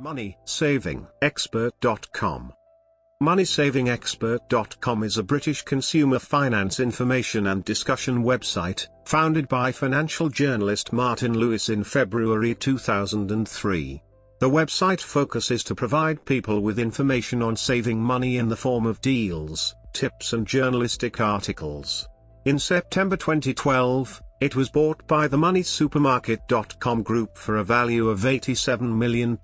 MoneySavingExpert.com. MoneySavingExpert.com is a British consumer finance information and discussion website, founded by financial journalist Martin Lewis in February 2003. The website focuses to provide people with information on saving money in the form of deals, tips and journalistic articles. In September 2012, it was bought by the MoneySupermarket.com group for a value of £87 million.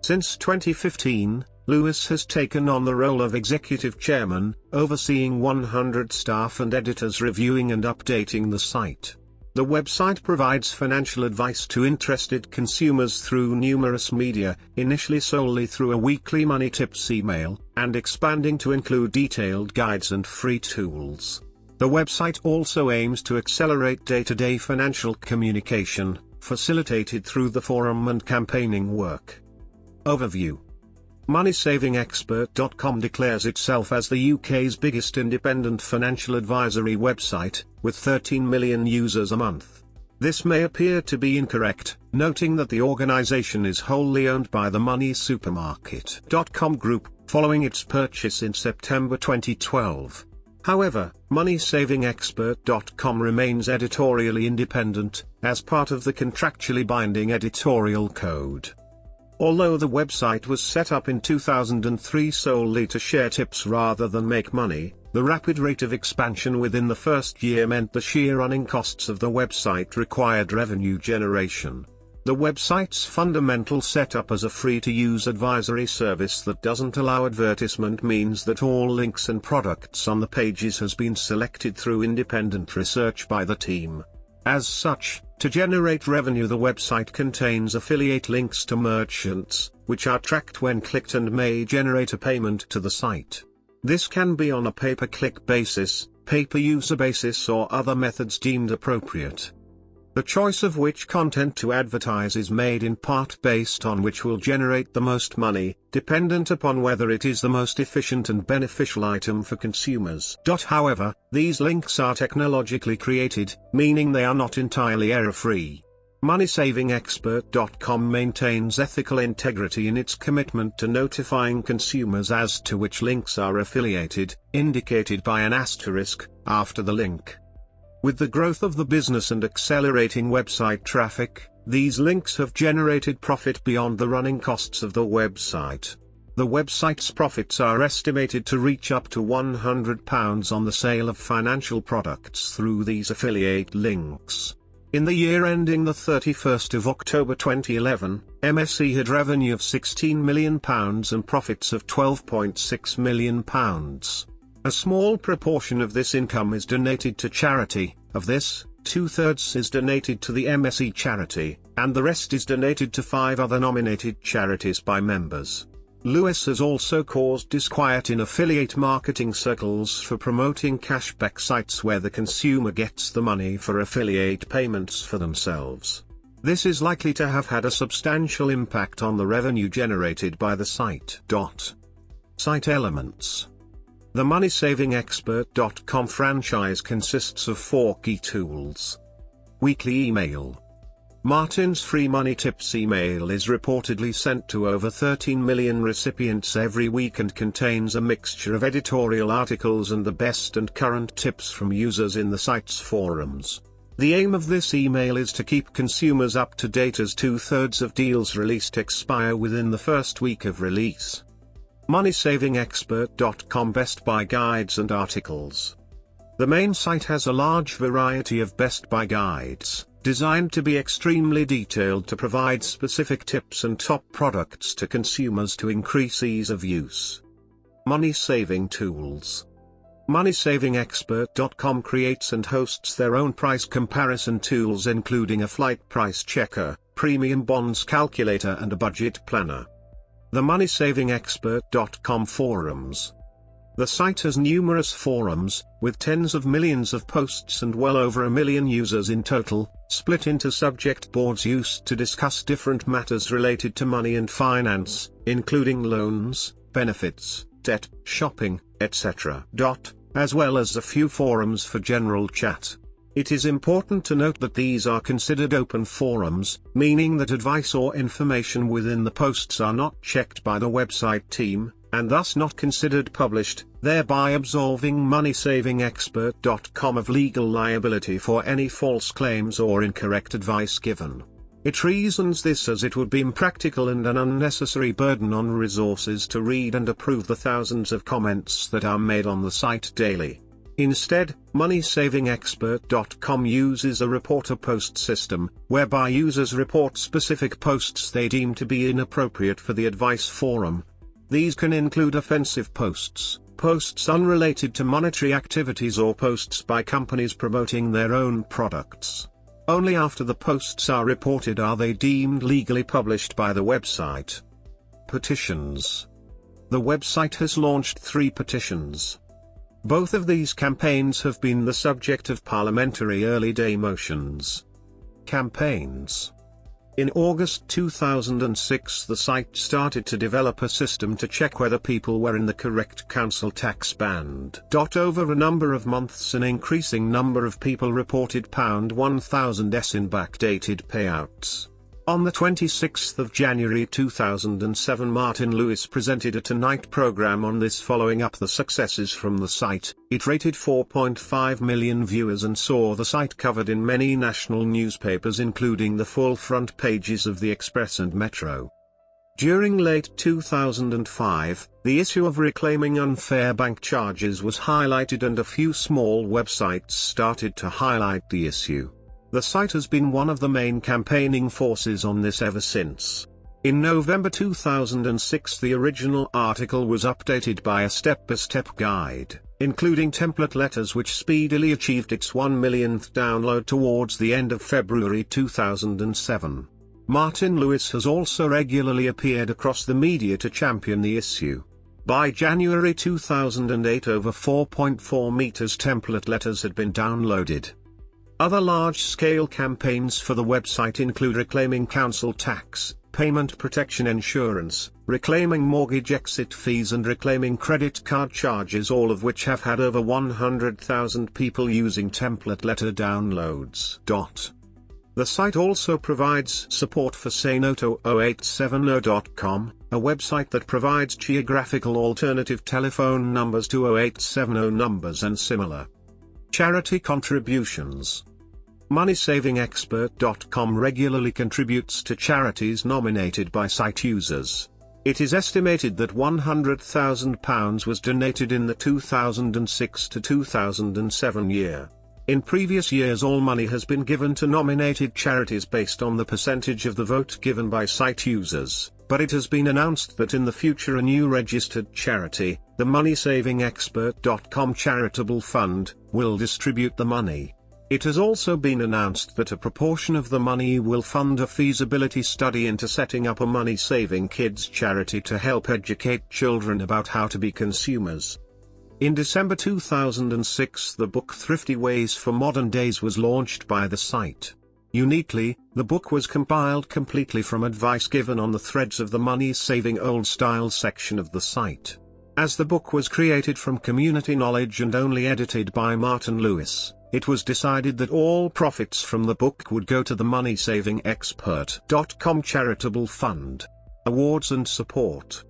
Since 2015, Lewis has taken on the role of executive chairman, overseeing 100 staff and editors reviewing and updating the site. The website provides financial advice to interested consumers through numerous media, initially solely through a weekly money tips email, and expanding to include detailed guides and free tools. The website also aims to accelerate day-to-day financial communication, facilitated through the forum and campaigning work. Overview. MoneySavingExpert.com declares itself as the UK's biggest independent financial advisory website, with 13 million users a month. This may appear to be incorrect, noting that the organisation is wholly owned by the MoneySupermarket.com group, following its purchase in September 2012. However, MoneySavingExpert.com remains editorially independent, as part of the contractually binding editorial code. Although the website was set up in 2003 solely to share tips rather than make money, the rapid rate of expansion within the first year meant the sheer running costs of the website required revenue generation. The website's fundamental setup as a free-to-use advisory service that doesn't allow advertisement means that all links and products on the pages has been selected through independent research by the team. As such, to generate revenue, the website contains affiliate links to merchants, which are tracked when clicked and may generate a payment to the site. This can be on a pay-per-click basis, pay-per-user basis, or other methods deemed appropriate. The choice of which content to advertise is made in part based on which will generate the most money, dependent upon whether it is the most efficient and beneficial item for consumers. However, these links are technologically created, meaning they are not entirely error-free. MoneySavingExpert.com maintains ethical integrity in its commitment to notifying consumers as to which links are affiliated, indicated by an asterisk after the link. With the growth of the business and accelerating website traffic, these links have generated profit beyond the running costs of the website. The website's profits are estimated to reach up to £100 on the sale of financial products through these affiliate links. In the year ending the 31st of October 2011, MSE had revenue of £16 million and profits of £12.6 million. A small proportion of this income is donated to charity. Of this, 2/3 is donated to the MSE charity, and the rest is donated to 5 other nominated charities by members. Lewis has also caused disquiet in affiliate marketing circles for promoting cashback sites where the consumer gets the money for affiliate payments for themselves. This is likely to have had a substantial impact on the revenue generated by the site. Site elements. The MoneySavingExpert.com franchise consists of 4 key tools. Weekly email. Martin's free money tips email is reportedly sent to over 13 million recipients every week and contains a mixture of editorial articles and the best and current tips from users in the site's forums. The aim of this email is to keep consumers up to date, as 2/3 of deals released expire within the first week of release. MoneySavingExpert.com Best Buy guides and articles. The main site has a large variety of Best Buy guides, designed to be extremely detailed to provide specific tips and top products to consumers to increase ease of use. Money saving tools. MoneySavingExpert.com creates and hosts their own price comparison tools, including a flight price checker, premium bonds calculator and a budget planner. The MoneySavingExpert.com forums. The site has numerous forums, with tens of millions of posts and well over 1 million users in total, split into subject boards used to discuss different matters related to money and finance, including loans, benefits, debt, shopping, etc. As well as a few forums for general chat. It is important to note that these are considered open forums, meaning that advice or information within the posts are not checked by the website team, and thus not considered published, thereby absolving MoneySavingExpert.com of legal liability for any false claims or incorrect advice given. It reasons this as it would be impractical and an unnecessary burden on resources to read and approve the thousands of comments that are made on the site daily. Instead, MoneySavingExpert.com uses a report-a-post system, whereby users report specific posts they deem to be inappropriate for the advice forum. These can include offensive posts, posts unrelated to monetary activities, or posts by companies promoting their own products. Only after the posts are reported are they deemed legally published by the website. Petitions. The website has launched 3 petitions. Both of these campaigns have been the subject of parliamentary early day motions. Campaigns. In August 2006, the site started to develop a system to check whether people were in the correct council tax band. Over a number of months, an increasing number of people reported £1,000s in backdated payouts. On the 26th of January 2007, Martin Lewis presented a Tonight program on this, following up the successes from the site. It rated 4.5 million viewers and saw the site covered in many national newspapers, including the full front pages of the Express and Metro. During late 2005, the issue of reclaiming unfair bank charges was highlighted, and a few small websites started to highlight the issue. The site has been one of the main campaigning forces on this ever since. In November 2006, the original article was updated by a step-by-step guide, including template letters, which speedily achieved its 1 millionth download towards the end of February 2007. Martin Lewis has also regularly appeared across the media to champion the issue. By January 2008, over 4.4 meters template letters had been downloaded. Other large-scale campaigns for the website include reclaiming council tax, payment protection insurance, reclaiming mortgage exit fees, and reclaiming credit card charges, all of which have had over 100,000 people using template letter downloads. The site also provides support for Say No to 0870.com, a website that provides geographical alternative telephone numbers to 0870 numbers and similar. Charity contributions. MoneySavingExpert.com regularly contributes to charities nominated by site users. It is estimated that £100,000 was donated in the 2006 to 2007 year. In previous years, all money has been given to nominated charities based on the percentage of the vote given by site users, but it has been announced that in the future a new registered charity, the MoneySavingExpert.com Charitable Fund, will distribute the money. It has also been announced that a proportion of the money will fund a feasibility study into setting up a Money Saving Kids charity to help educate children about how to be consumers. In December 2006, the book Thrifty Ways for Modern Days was launched by the site. Uniquely, the book was compiled completely from advice given on the threads of the Money Saving Old Style section of the site. As the book was created from community knowledge and only edited by Martin Lewis, it was decided that all profits from the book would go to the MoneySavingExpert.com Charitable Fund. Awards and support.